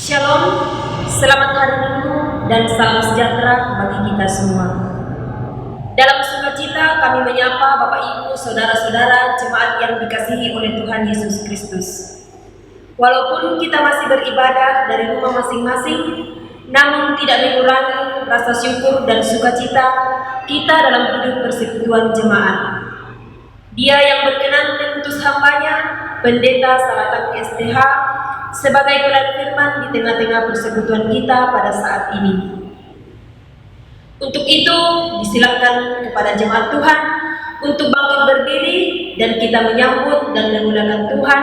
Shalom, selamat hari Minggu dan salam sejahtera bagi kita semua. Dalam sukacita kami menyapa Bapak Ibu, Saudara-saudara jemaat yang dikasihi oleh Tuhan Yesus Kristus. Walaupun kita masih beribadah dari rumah masing-masing, namun tidak mengurangi rasa syukur dan sukacita kita dalam hidup persekutuan jemaat. Dia yang berkenan mengutus hamba-Nya, Pendeta Salatang STH, sebagai pelayan firman di tengah-tengah persekutuan kita pada saat ini. Untuk itu, disilakan kepada jemaat Tuhan untuk bangkit berdiri dan kita menyambut dan memuliakan Tuhan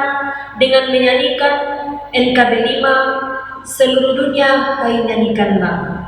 dengan menyanyikan NKB 5, Seluruh Dunia Hai Nyanyikanlah.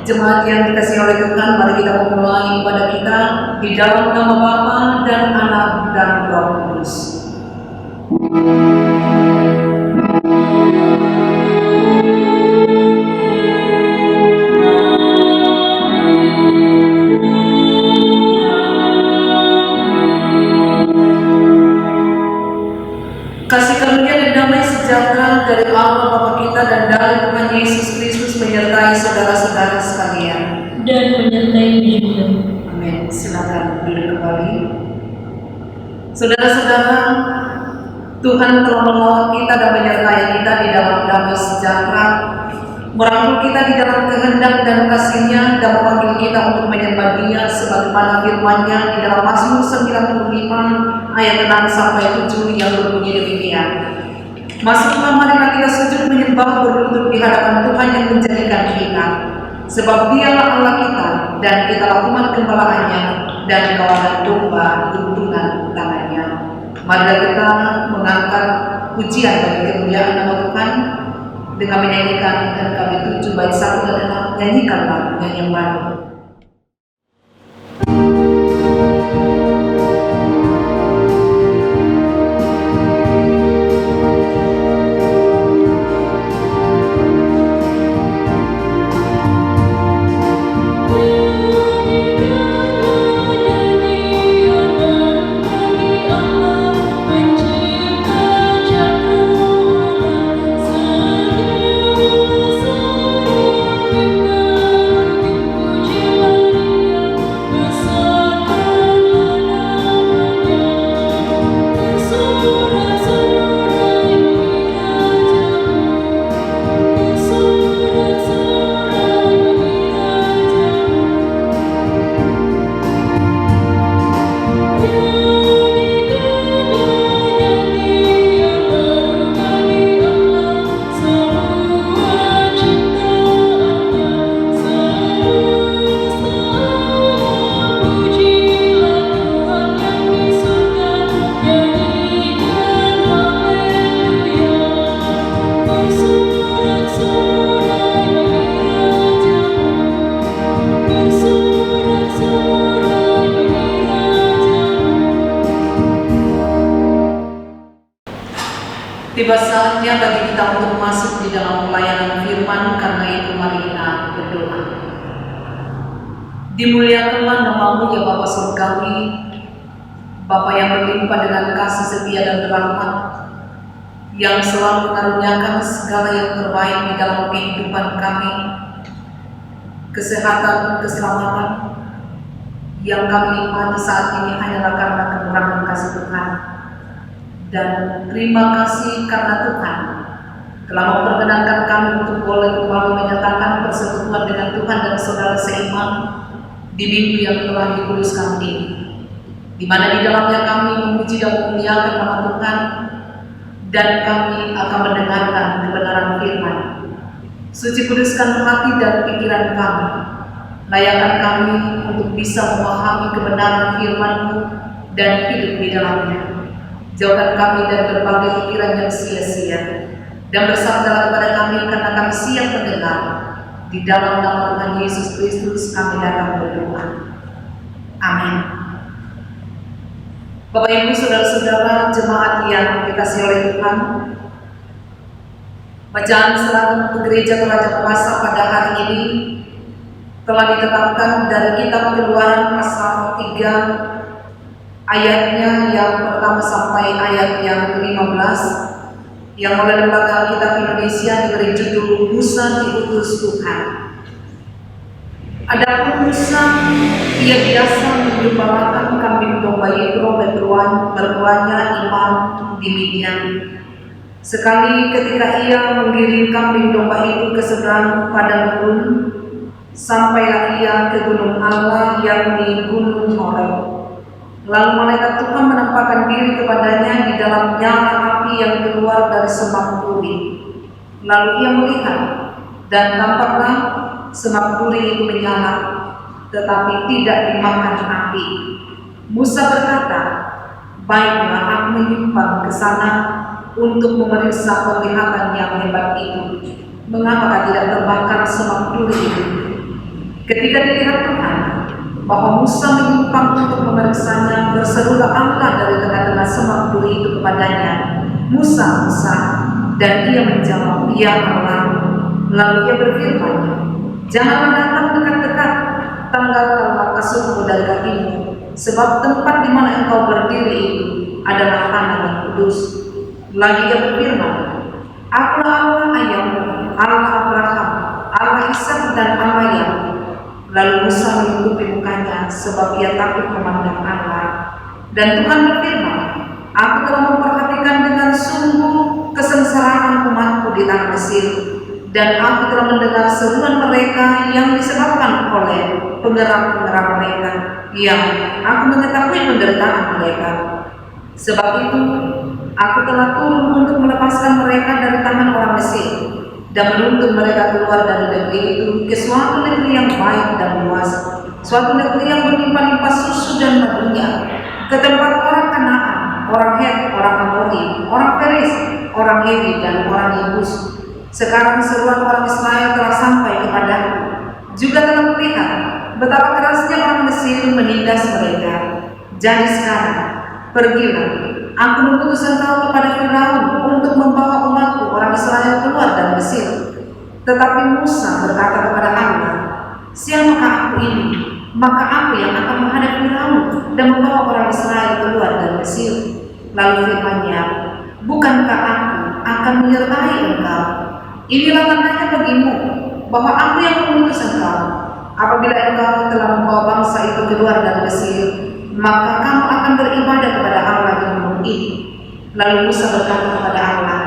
Jemaat yang dikasihi oleh Tuhan, mari kita memulai ibadah kita di dalam nama Bapa dan Anak dan Roh Kudus. Kasih karunia dan damai sejahtera dari Allah Bapa kita dan dari Tuhan Yesus Kristus menyertai saudara-saudara sekalian. Dan menyertai juga. Amin. Silakan duduk kembali. Saudara-saudara, Tuhan telah menolong kita dan menyertai kita di dalam damai sejahtera, merangkul kita di dalam kehendak dan kasih-Nya, dan memanggil kita untuk menyembah Dia sebagaimana firman-Nya di dalam Mazmur 95 ayat 6 sampai 7 yang berbunyi demikian. Masuklah, marilah kita sujud menyembah berlutut di hadapan Tuhan yang menjadikan kita, sebab Dialah Allah kita dan kitalah umat gembalaannya dan kawanan domba junjungan tangannya. Marilah kita mengangkat pujian bagi kemuliaan nama Tuhan dengan menyanyikan NKB 7 bait 1 dan 6, nyanyikanlah nyanyian baru. Tiba saatnya bagi kita untuk masuk di dalam pelayanan firman, karena itu mari kita berdoa. Dimuliakanlah nama-Mu ya Bapa Surgawi, Bapa yang berlimpah dengan kasih setia dan rahmat, yang selalu mengaruniakan segala yang terbaik di dalam kehidupan kami, kesehatan, keselamatan, yang kami nikmati saat ini hanyalah karena kemurahan kasih Tuhan. Dan terima kasih karena Tuhan telah memperkenankan kami untuk boleh kembali menyatakan persekutuan dengan Tuhan dan saudara seiman di minggu yang telah dikuduskan ini, di mana di dalamnya kami memuji dan memuliakan nama Tuhan, dan kami akan mendengarkan kebenaran firman. Suci kuduskan hati dan pikiran kami, layakkan kami untuk bisa memahami kebenaran firman-Mu dan hidup di dalamnya. Jauhkan kami dari berbagai pikiran yang sia-sia, dan bersabdalah kepada kami karena kami siap mendengar. Di dalam nama Tuhan Yesus Kristus kami datang berdoa. Amin. Bapak Ibu saudara-saudara jemaat yang dikasihi oleh Tuhan, bacaan seragam untuk gereja Toraja Kuasa pada hari ini telah ditetapkan dari kitab Keluaran pasal 3 ayatnya yang pertama sampai ayat yang ke-15, yang oleh Lembaga Alkitab Indonesia diberi judul Musa diutus Tuhan. Adapun Musa, ia biasa menyumbangkan kambing domba Yetro bertuanya imam di Midian. Sekali ketika ia menggiring kambing domba itu ke seberang padang gurun, sampailah ia ke gunung Allah yang di Gunung Horeb. Lalu malaikat Tuhan menampakkan diri kepadanya di dalam nyala api yang keluar dari semak duri. Lalu ia melihat, dan tampaklah semak duri itu menyala, tetapi tidak dimakan api. Musa berkata, "Baiklah, aku menyimpang ke sana untuk memeriksa penglihatan yang hebat itu. Mengapa tidak terbakar semak duri itu?" Ketika dilihat Tuhan bahwa Musa menyimpang untuk memeriksanya, berserulah Allah dari tengah-tengah semak duri itu kepadanya, "Musa, Musa." Dan ia menjawab, "Ya Allah." Lalu ia berfirman, "Janganlah datang dekat-dekat, tanggalkanlah kasurmu dari kakimu, sebab tempat di mana engkau berdiri itu adalah tanah yang kudus." Lagi ia berfirman, "Akulah Allah ayahmu, Allah Abraham, Allah Ishak dan Allah Yakub." Lalu Musa menutupi mukanya sebab ia takut memandang Allah. Dan Tuhan berfirman, "Aku telah memperhatikan dengan sungguh kesengsaraan umatku di tanah Mesir, dan aku telah mendengar seruan mereka yang disebabkan oleh penggerak-penggerak mereka, yang aku mengetahui penderitaan mereka. Sebab itu, aku telah turun untuk melepaskan mereka dari tangan orang Mesir, dan menuntun mereka keluar dari negeri itu ke suatu negeri yang baik dan luas, suatu negeri yang berlimpah-limpah susu dan madunya, ke tempat orang Kanaan, orang Het, orang Amori, orang Periz, orang Hewi, dan orang Yebus. Sekarang seruan orang Israel telah sampai kepadaku, juga telah melihat betapa kerasnya orang Mesir menindas mereka. Jadi sekarang, pergilah, aku mengutus engkau kepada Firaun untuk membawa umatku orang Israel keluar dari Mesir." Tetapi Musa berkata kepada Allah, "Siapakah aku ini? Maka aku yang akan menghadap Firaun dan membawa orang Israel keluar dari Mesir." Lalu firman-Nya, "Bukankah aku akan menyertai engkau? Inilah tandanya bagimu bahwa aku yang mengutus engkau. Apabila engkau telah membawa bangsa itu keluar dari Mesir, maka kamu akan beribadah kepada Allah di gunung ini." Lalu Musa berkata kepada Allah,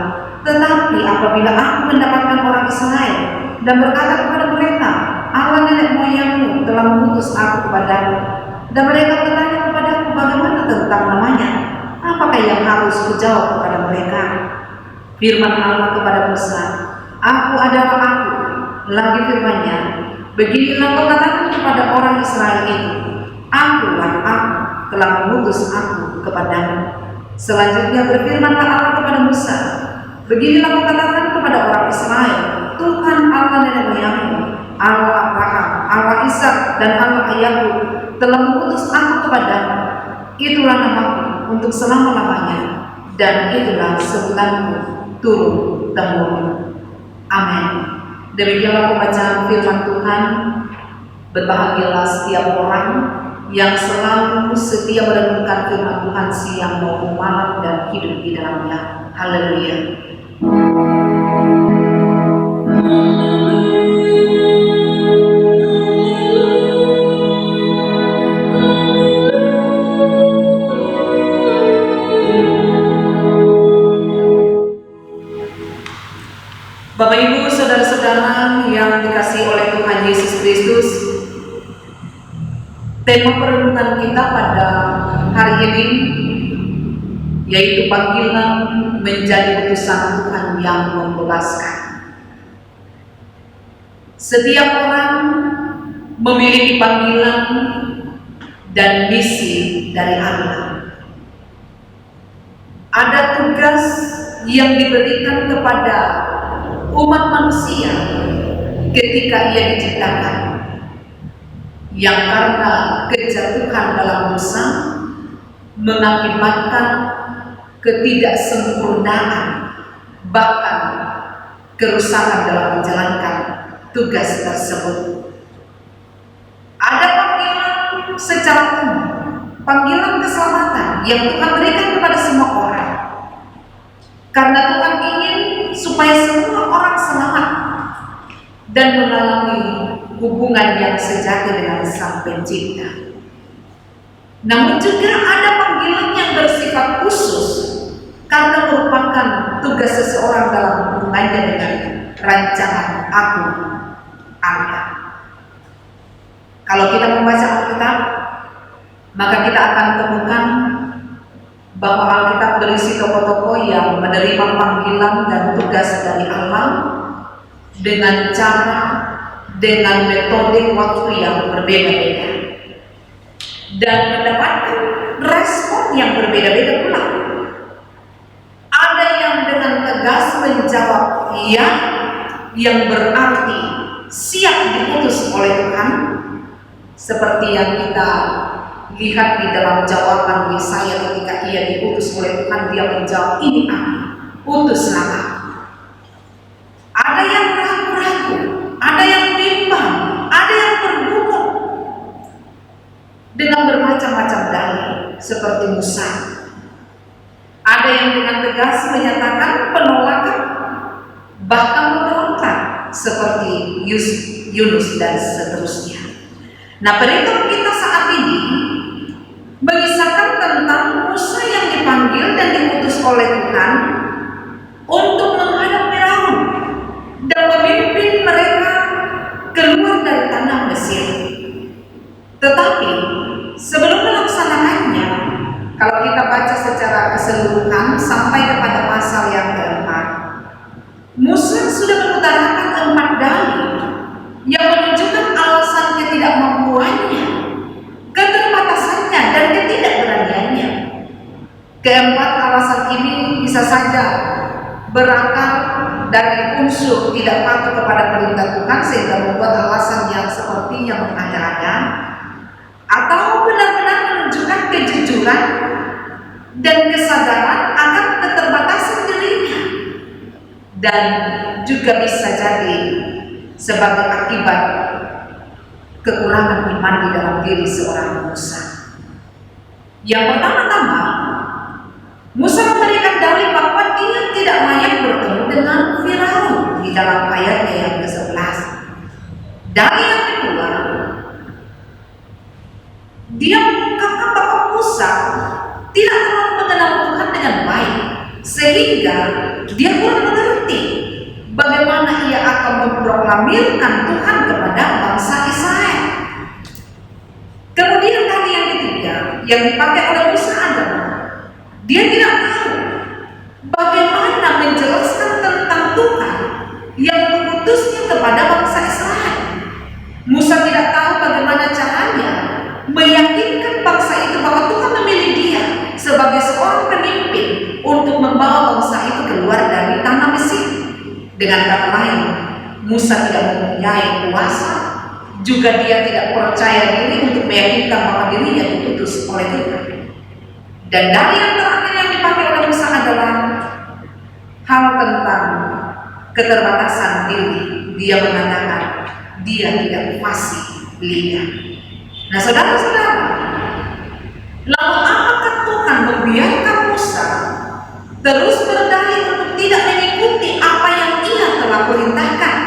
"Tetapi apabila aku mendapatkan orang Israel dan berkata kepada mereka, Allah nenek moyangmu telah mengutus aku kepadamu, dan mereka bertanya kepadaku bagaimana tentang namanya, apakah yang harus kujawab kepada mereka?" Firman Allah kepada Musa, "Aku adalah aku." Lagi firman-Nya, "Beginilah kau katakan kepada orang Israel ini, Akulah aku telah mengutus aku kepadamu." Selanjutnya berfirmanlah Allah kepada Musa, "Beginilah kau katakan kepada orang Israel, Tuhan Allah nenek moyangmu, Allah Abraham, Allah Ishak, dan Allah Yakub telah mengutus aku kepadamu. Itulah namaku untuk selama-lamanya, dan itulah sebutanku turun temurun." Amin. Demikianlah pembacaan firman Tuhan. Berbahagialah setiap orang yang selalu setia merenungkan firman Tuhan siang maupun malam dan hidup di dalamnya. Haleluya. Bapak Ibu, saudara-saudara yang dikasihi oleh Tuhan Yesus Kristus, tema perenungan kita pada hari ini yaitu panggilan menjadi utusan Tuhan yang membebaskan. Setiap orang memiliki panggilan dan misi dari Allah. Ada tugas yang diberikan kepada umat manusia ketika ia diciptakan, yang karena kejatuhan dalam dosa mengakibatkan ketidaksempurnaan bahkan kerusakan dalam menjalankan tugas tersebut. Ada panggilan secara umum, panggilan keselamatan yang Tuhan berikan kepada semua orang, karena Tuhan ingin supaya semua orang selamat dan mengalami hubungan yang sejati dengan Sang Pencipta. Namun juga ada panggilan yang bersifat khusus karena merupakan tugas seseorang dalam hubungannya dengan rancangan agung Allah. Kalau kita membaca Alkitab, maka kita akan temukan bahwa Alkitab berisi tokoh-tokoh yang menerima panggilan dan tugas dari Allah dengan cara, dengan metode waktu yang berbeda-beda dan mendapatkan respon yang berbeda-beda pula. Ada yang dengan tegas menjawab iya, yang berarti siap diutus oleh Tuhan, seperti yang kita lihat di dalam jawaban Yesaya ketika ia diutus oleh Tuhan. Dia menjawab, ini aku, utuslah aku. Ada yang ragu-ragu, ada yang bimbang, ada yang bergumul dengan bermacam-macam dalil seperti Musa. Ada yang dengan tegas menyatakan penolakan, bahkan memberontak seperti Yunus dan seterusnya. Nah, perikop kita saat ini mengisahkan tentang Musa yang dipanggil dan diutus oleh Tuhan untuk menghadap Firaun dan memimpin mereka keluar dari tanah Mesir. Tetapi sebelum melaksanakannya, kalau kita baca secara keseluruhan sampai kepada pasal yang keempat, Musa sudah mengutarakan 4 dalil yang menunjukkan alasan ketidakmampuannya, keterbatasannya, dan ketidakberaniannya. Keempat alasan ini bisa saja berakar dari unsur tidak patuh kepada perintah Tuhan sehingga membuat alasan yang sepertinya mengada-ada, atau benar-benar menunjukkan kejujuran dan kesadaran akan keterbatasan dirinya, dan juga bisa jadi sebagai akibat kekurangan iman di dalam diri seorang Musa. Yang pertama-tama, Musa memberikan dalil bahwa dia tidak layak bertemu dengan Firaun di dalam ayatnya yang ke-11. Dalil yang kedua, dia mengungkapkan bahwa Musa tidak terlalu mengenal Tuhan dengan baik, sehingga dia kurang mengerti bagaimana ia akan memproklamirkan Tuhan kepada bangsa Israel. Kemudian tadi yang ketiga yang dipakai oleh Musa adalah dia tidak tahu bagaimana menjelaskan tentang Tuhan yang mengutusnya kepada bangsa Israel. Musa tidak tahu bagaimana caranya meyakinkan bangsa itu bahwa Tuhan memilih dia sebagai seorang pemimpin untuk membawa bangsa itu keluar dari tanah Mesir. Dengan kata lain, Musa tidak mempunyai kuasa, juga dia tidak percaya diri untuk meyakinkan bahwa dirinya diutus oleh Tuhan. Dan dari yang terakhir yang dipakai oleh Musa adalah hal tentang keterbatasan diri. Dia mengatakan dia tidak fasih lidah. Nah saudara-saudara, lalu apakah Tuhan membiarkan Musa terus berdalih untuk tidak mengikuti apa yang ia telah perintahkan?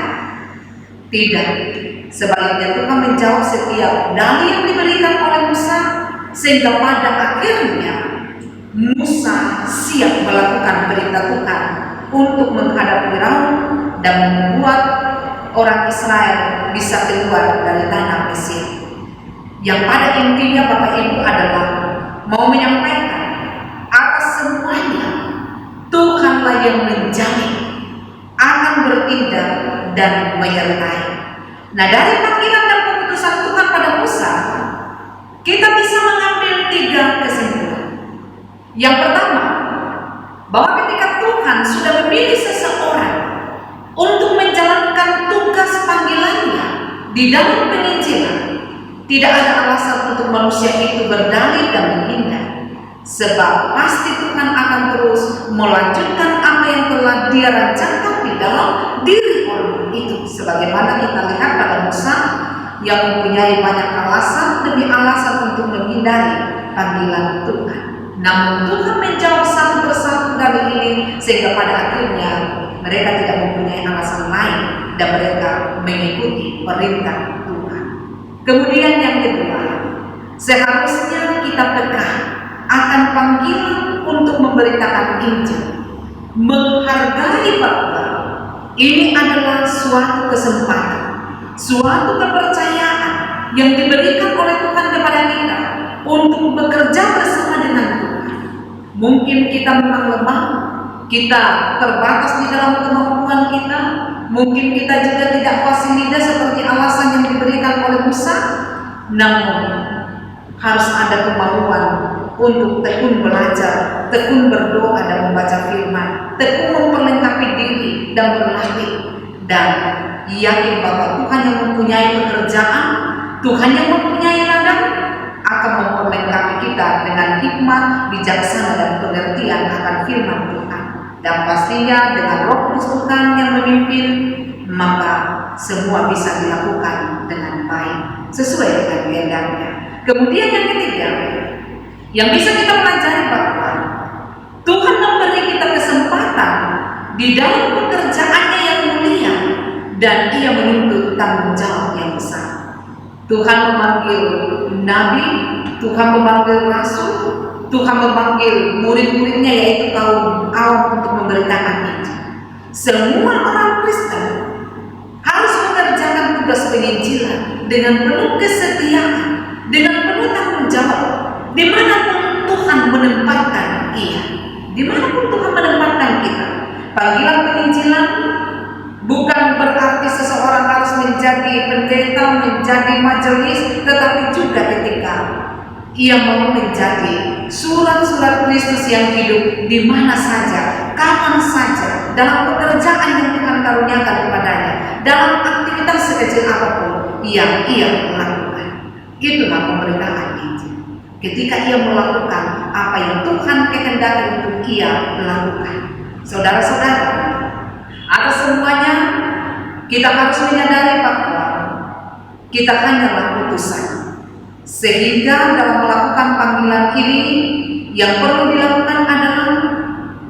Tidak. Sebaliknya Tuhan menjawab setiap dalih yang diberikan oleh Musa, sehingga pada akhirnya Musa siap melakukan perintah Tuhan untuk menghadap Firaun dan membuat orang Israel bisa keluar dari tanah Mesir. Yang pada intinya Bapak Ibu adalah mau menyampaikan atas semuanya Tuhanlah yang menjamin akan bertindak dan menyertai. Nah dari panggilan dan keputusan Tuhan pada Musa, kita bisa mengambil 3 kesimpulan. Yang pertama, bahwa ketika Tuhan sudah memilih seseorang untuk menjalankan tugas panggilannya di dalam penginjilan, tidak ada alasan untuk manusia itu berdalih dan menghindar, sebab pasti Tuhan akan terus melanjutkan apa yang telah Dia rancangkan di dalam diri orang itu. Sebagaimana kita lihat pada Musa yang mempunyai banyak alasan demi alasan untuk menghindari panggilan Tuhan. Namun Tuhan menjawab satu persatu dari ini, sehingga pada akhirnya mereka tidak mempunyai alasan lain dan mereka mengikuti perintah Tuhan. Kemudian yang kedua, seharusnya kita peka akan panggilan untuk memberitakan Injil, menghargai bahwa ini adalah suatu kesempatan, suatu kepercayaan yang diberikan oleh Tuhan kepada kita untuk bekerja bersama dengan Tuhan. Mungkin kita memang lemah, kita terbatas di dalam kemampuan kita, mungkin kita juga tidak fasih lidah seperti alasan yang diberikan oleh Musa, namun harus ada kemauan untuk tekun belajar, tekun berdoa dan membaca firman, tekun memperlengkapi diri dan berlatih, dan yakin bahwa Tuhan yang mempunyai pekerjaan, Tuhan yang mempunyai ladang akan memperlengkapi kita dengan hikmat, bijaksana dan pengertian akan firman Tuhan. Dan pastinya dengan Roh Kudus Tuhan yang memimpin, maka semua bisa dilakukan dengan baik sesuai dengan kehendaknya. Kemudian yang ketiga, yang bisa kita pelajari bahwa Tuhan memberi kita kesempatan di dalam pekerjaannya yang mulia, dan Ia menuntut tanggung jawab yang besar. Tuhan memanggil nabi, Tuhan memanggil rasul, Tuhan memanggil murid-muridnya yaitu kaum awam untuk memberitakan Injil. Semua orang Kristen harus mengerjakan tugas penginjilan dengan penuh kesetiaan, dengan penuh tanggung jawab, dimanapun Tuhan menempatkan ia, dimanapun Tuhan menempatkan kita. Panggilan penginjilan bukan berarti seseorang harus menjadi pendeta, menjadi majelis, tetapi juga ketika ia mau menjadi surat-surat Kristus yang hidup di mana saja, kapan saja, dalam pekerjaan yang Tuhan karuniakan kepadanya, dalam aktivitas sekecil apapun yang ia lakukan. Itulah pemberitaan Injil. Ketika ia melakukan apa yang Tuhan kehendaki untuk ia lakukan. Saudara-saudara, atas semuanya kita harus menyadari bahwa kita hanyalah utusan. Sehingga dalam melakukan panggilan ini yang perlu dilakukan adalah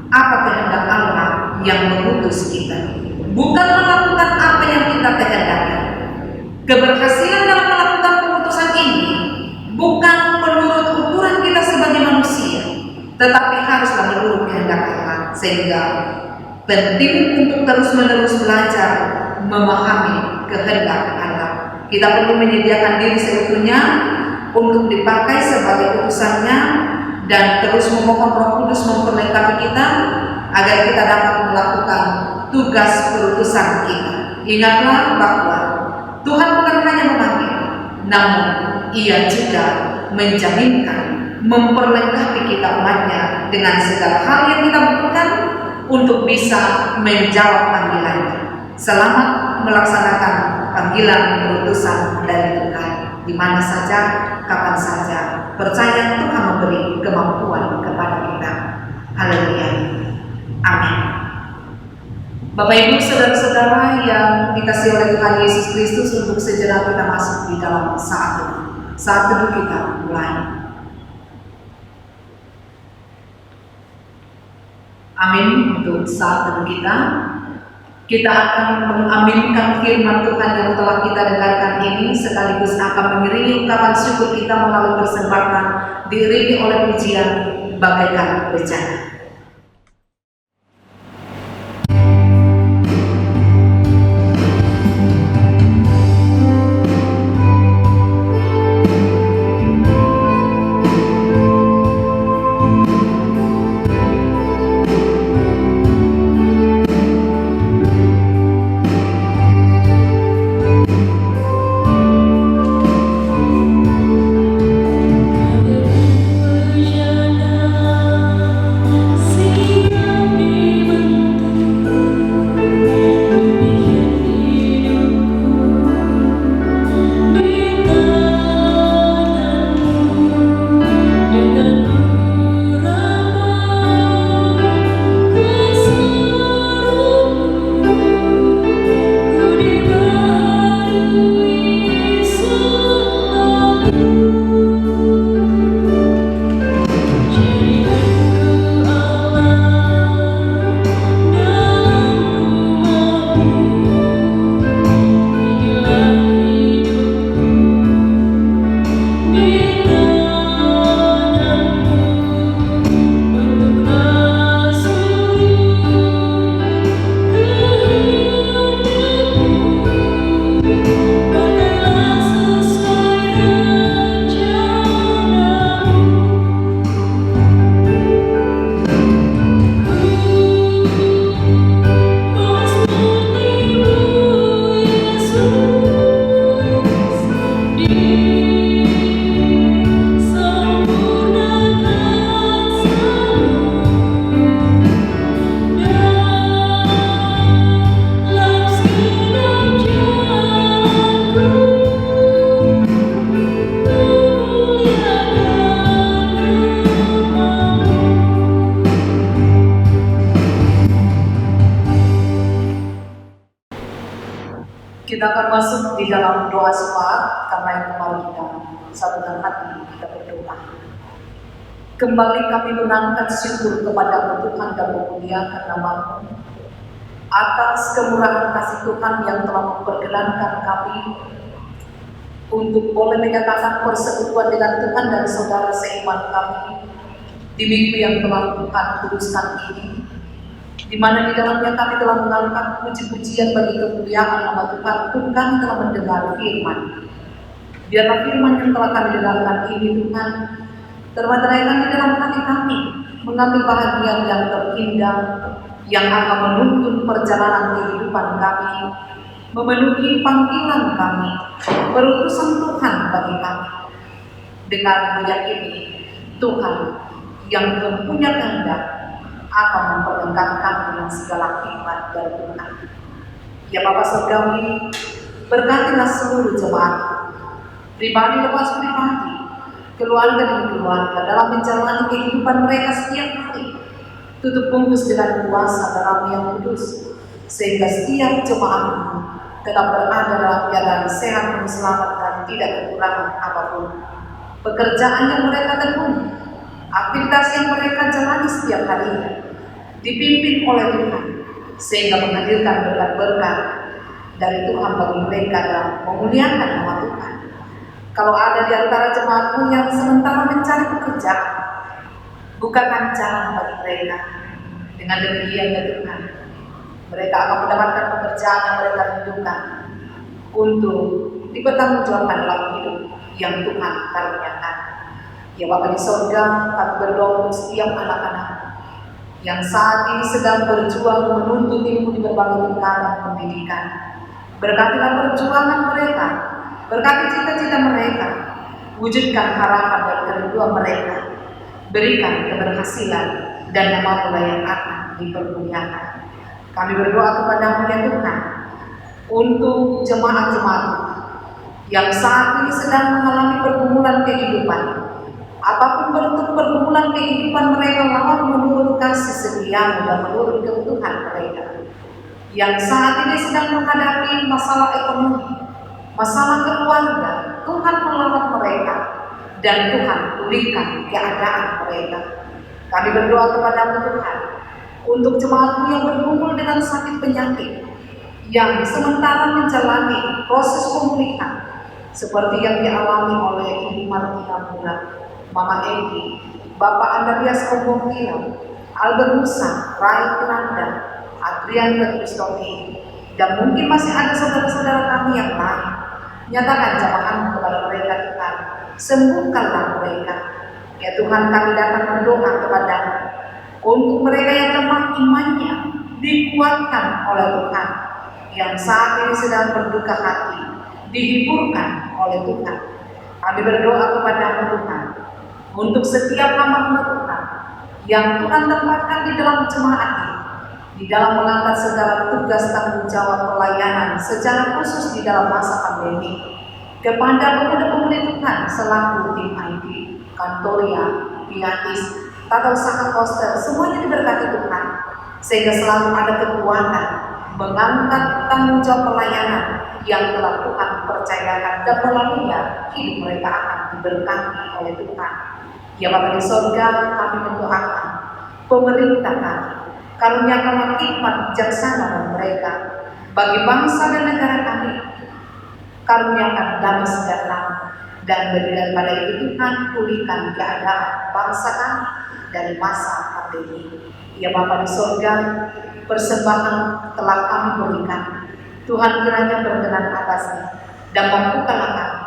apa kehendak Allah yang mengutus kita, bukan melakukan apa yang kita kehendaki. Keberhasilan dalam melakukan pengutusan ini bukan menurut ukuran kita sebagai manusia, tetapi haruslah menurut kehendak Allah. Sehingga penting untuk terus-menerus belajar memahami kehendak Allah. Kita perlu menyediakan diri seutuhnya untuk dipakai sebagai utusannya, dan terus memohon Roh Kudus memperlengkapi kita agar kita dapat melakukan tugas perutusan kita. Ingatlah bahwa Tuhan bukan hanya memanggil, namun Ia juga menjaminkan, memperlengkapi kita umatnya dengan segala hal yang kita butuhkan untuk bisa menjawab panggilannya. Selamat melaksanakan panggilan perutusan dari Tuhan di mana saja, kapan saja. Percaya Tuhan memberi kemampuan kepada kita. Haleluya. Amin. Bapak Ibu saudara-saudara yang dikasihi oleh Tuhan Yesus Kristus, untuk sejenak kita masuk di dalam saat teduh. Saat teduh kita mulai. Amin. Untuk saat teduh kita akan mengaminkan firman Tuhan yang telah kita dengarkan ini, sekaligus akan mengiringi ungkapan syukur kita melalui persembahkan diiringi oleh pujian bagaikan bencana. Kita akan masuk di dalam doa syafaat, karena yang kemarin kita satukan hati, kita berdoa. Kembali kami menangkan syukur kepada Tuhan dan memuliakan nama-Mu atas kemurahan kasih Tuhan yang telah memperkenankan kami untuk boleh menyatakan persekutuan dengan Tuhan dan saudara seiman kami di minggu yang telah Tuhan teruskan ini, di mana di dalamnya kami telah mengangkat puji-pujian bagi kemuliaan nama Tuhan. Kami telah mendengar firman. Biarlah firman yang telah kami dengarkan ini, Tuhan, termateraikan di dalam hati kami, mengambil bahagian yang terindah yang akan menuntun perjalanan kehidupan kami, memenuhi panggilan kami, perutusan Tuhan bagi kami. Dengan meyakini Tuhan yang mempunyai kehendak akan memperlengkapkan dengan segala hikmat dari Tuhan. Ya Bapa Surgawi, berkatilah seluruh jemaat, pribadi lepas pribadi, keluarga demi keluarga, dalam menjalani kehidupan mereka setiap hari. Tutup bungkus dengan kuasa darah yang kudus, sehingga setiap jemaat tetap berada dalam keadaan sehat dan selamat dan tidak kekurangan apapun. Pekerjaan yang mereka tekuni, aktivitas yang mereka jalani setiap harinya, dipimpin oleh Tuhan, sehingga menghadirkan berkat-berkat dari Tuhan bagi mereka dan memuliakan nama Tuhan. Kalau ada di antara jemaat-Mu yang sementara mencari pekerjaan, bukakan jalan bagi mereka. Dengan demikian ya Tuhan, mereka akan mendapatkan pekerjaan yang mereka rindukan untuk dipertanggungjawabkan dalam hidup yang Tuhan karuniakan. Ya Bapa di sorga, kami berdoa untuk setiap anak-anak yang saat ini sedang berjuang menuntut ilmu di berbagai tingkatan pendidikan. Berkatilah perjuangan mereka, berkati cita-cita mereka, wujudkan harapan dan kerinduan mereka, berikan keberhasilan dan nama-Mu yang akan dipermuliakan. Kami berdoa kepada-Mu ya Tuhan, untuk jemaat-jemaat yang saat ini sedang mengalami pergumulan kehidupan, apapun bentuk pergumulan kehidupan mereka, lawan menurut kasih setia-Mu dan menurut kebutuhan mereka. yang saat ini sedang menghadapi masalah ekonomi, masalah keluarga. Tuhan menolong mereka dan Tuhan pulihkan keadaan mereka. Kami berdoa kepadamu Tuhan untuk jemaatmu yang bergumul dengan sakit penyakit, yang sementara menjalani proses pemulihan seperti yang dialami oleh Ibu Martina Mura, Mama Egi, Bapak Andreas Komongkila, Albert Musa, Rai Penanda, Adrian Kristofi, dan mungkin masih ada saudara-saudara kami yang lain. Nyatakan jamahanmu kepada mereka Tuhan, sembuhkanlah mereka. Ya Tuhan, kami datang berdoa kepadamu untuk mereka yang lemah imannya, dikuatkan oleh Tuhan, yang saat ini sedang berduka hati, dihiburkan oleh Tuhan. Kami berdoa kepadamu Tuhan untuk setiap hamba Tuhan yang Tuhan tempatkan di dalam jemaat ini, di dalam mengangkat segala tugas tanggung jawab pelayanan secara khusus di dalam masa pandemi, kepada pemuda-pemudi Tuhan selaku tim IT, Kantoria, Piatis, Tata Usaha Koster, semuanya diberkati Tuhan, sehingga selalu ada kekuatan mengangkat tanggung jawab pelayanan yang telah Tuhan percayakan, dan melaluinya hidup mereka akan diberkati oleh Tuhan. Ya Bapa di sorga, kami mendoakan pemerintah kami, karuniakanlah hikmat bijaksana bagi mereka, bagi bangsa dan negara kami, karuniakan damai sejahtera, dan lebih daripada itu Tuhan, pulihkan keadaan bangsa kami dari masa pandemi. Ya Bapa di sorga, persembahan telah kami berikan, Tuhan kiranya berkenan atasnya, dan mampukanlah kami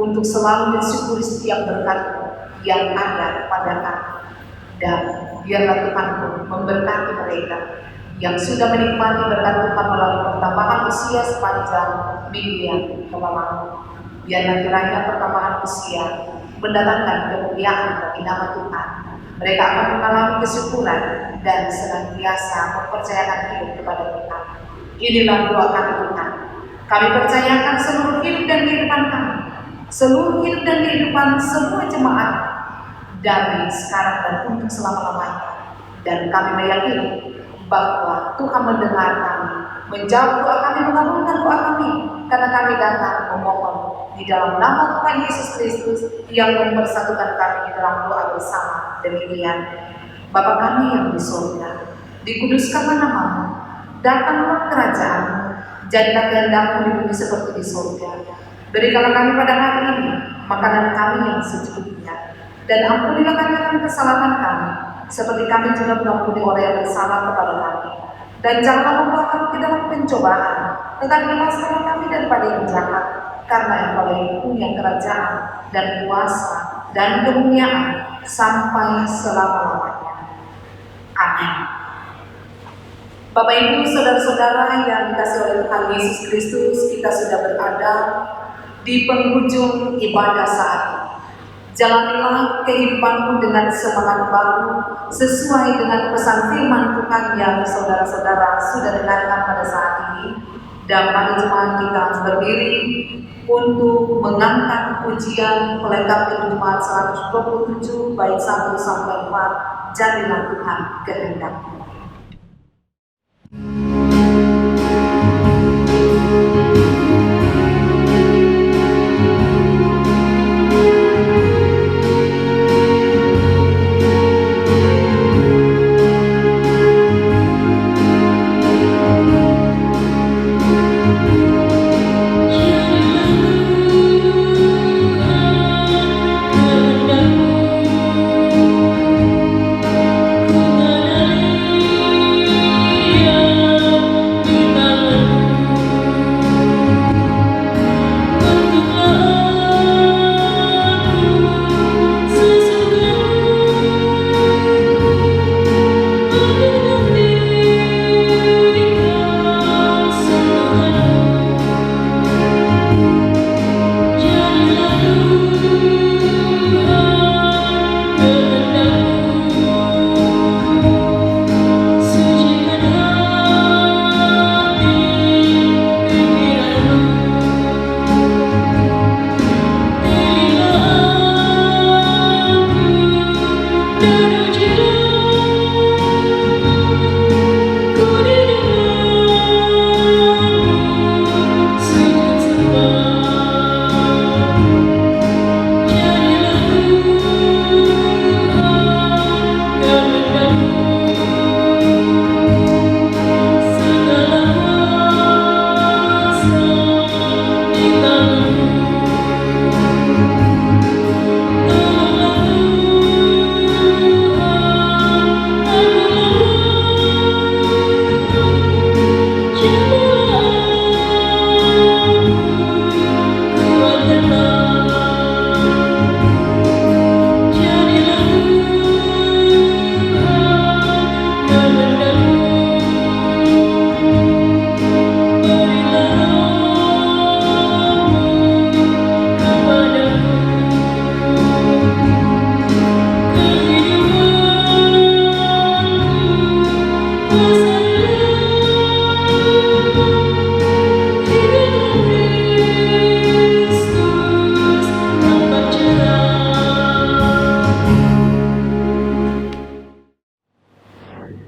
untuk selalu mensyukuri setiap berkat yang ada pada kami. Dan biarlah Tuhan pun memberkati mereka yang sudah menikmati berkat Tuhan melalui pertambahan usia sepanjang minggu yang lalu. Biarlah kiranya pertambahan usia mendatangkan kemuliaan bagi nama Tuhan. Mereka akan mengalami kesyukuran dan senantiasa mempercayakan hidup kepada Tuhan. Inilah doa kami Tuhan. Kami percayakan seluruh hidup dan kehidupan kami, seluruh hidup dan kehidupan semua jemaat dari sekarang dan untuk selama-lamanya. Dan kami meyakini bahwa Tuhan mendengar kami, menjawab doa kami, mengabulkan doa kami, karena kami datang memohon di dalam nama Tuhan Yesus Kristus yang mempersatukan kami di dalam doa bersama. Demikian, Bapa kami yang di surga, dikuduskanlah namamu, datanglah kerajaan-mu, jadilah kehendakmu di bumi seperti di surga. Berikanlah kami pada hari ini makanan kami yang secukupnya, dan ampunilah kami akan kesalahan kami, seperti kami juga mengampuni orang yang bersalah kepada kami. Dan janganlah membawa kami ke dalam pencobaan, tetapi lepaskanlah kami daripada yang jahat, karena Engkau yang punya kerajaan dan kuasa dan kemuliaan sampai selama-lamanya. Amin. Bapak Ibu, saudara-saudara yang dikasihi oleh Tuhan Yesus Kristus, kita sudah berada di penghujung ibadah saat ini. Jalanilah kehidupanmu dengan semangat baru, sesuai dengan pesan firman Tuhan yang saudara-saudara sudah dengarkan pada saat ini. Dan mari jemaat kita berdiri untuk mengangkat pujian pelengkap Jumat 127 bait 1 sampai 4. Jadilah Tuhan kehendak-Mu.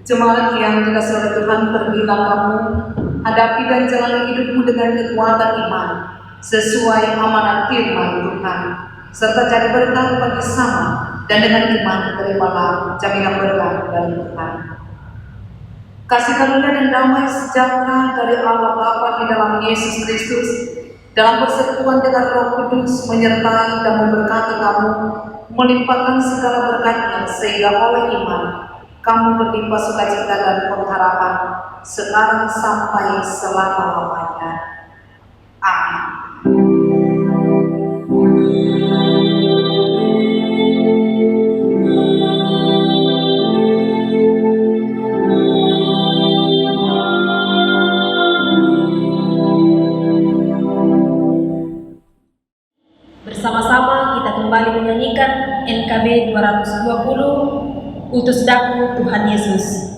Jemaat yang dikasihi oleh Tuhan, pergilah kamu, hadapi dan jalani hidupmu dengan kekuatan iman, sesuai amanat firman Tuhan, serta cari berkat bagi sama, dan dengan iman terimalah jaminan berkat dari Tuhan. Kasih karunia dan damai sejahtera dari Allah Bapa di dalam Yesus Kristus, dalam persekutuan dengan Roh Kudus, menyertai dan memberkati kamu, melimpahkan segala berkatnya, sehingga oleh iman kamu berlimpah sukacita dan pengharapan sekarang sampai selama-lamanya. Amin. Bersama-sama kita kembali menyanyikan NKB 220, Utus Daku Tuhan Yesus.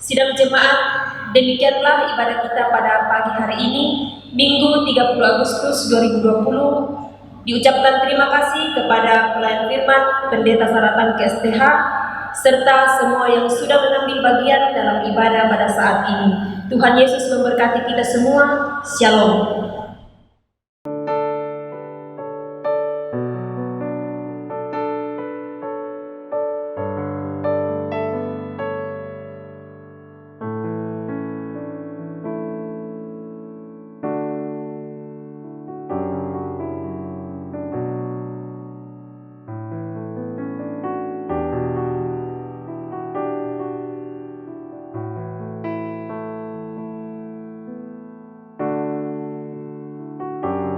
Sidang jemaat, demikianlah ibadah kita pada pagi hari ini, Minggu 30 Agustus 2020. Diucapkan terima kasih kepada pelayan firman, Pendeta Saratan KSTH, serta semua yang sudah mengambil bagian dalam ibadah pada saat ini. Tuhan Yesus memberkati kita semua. Shalom.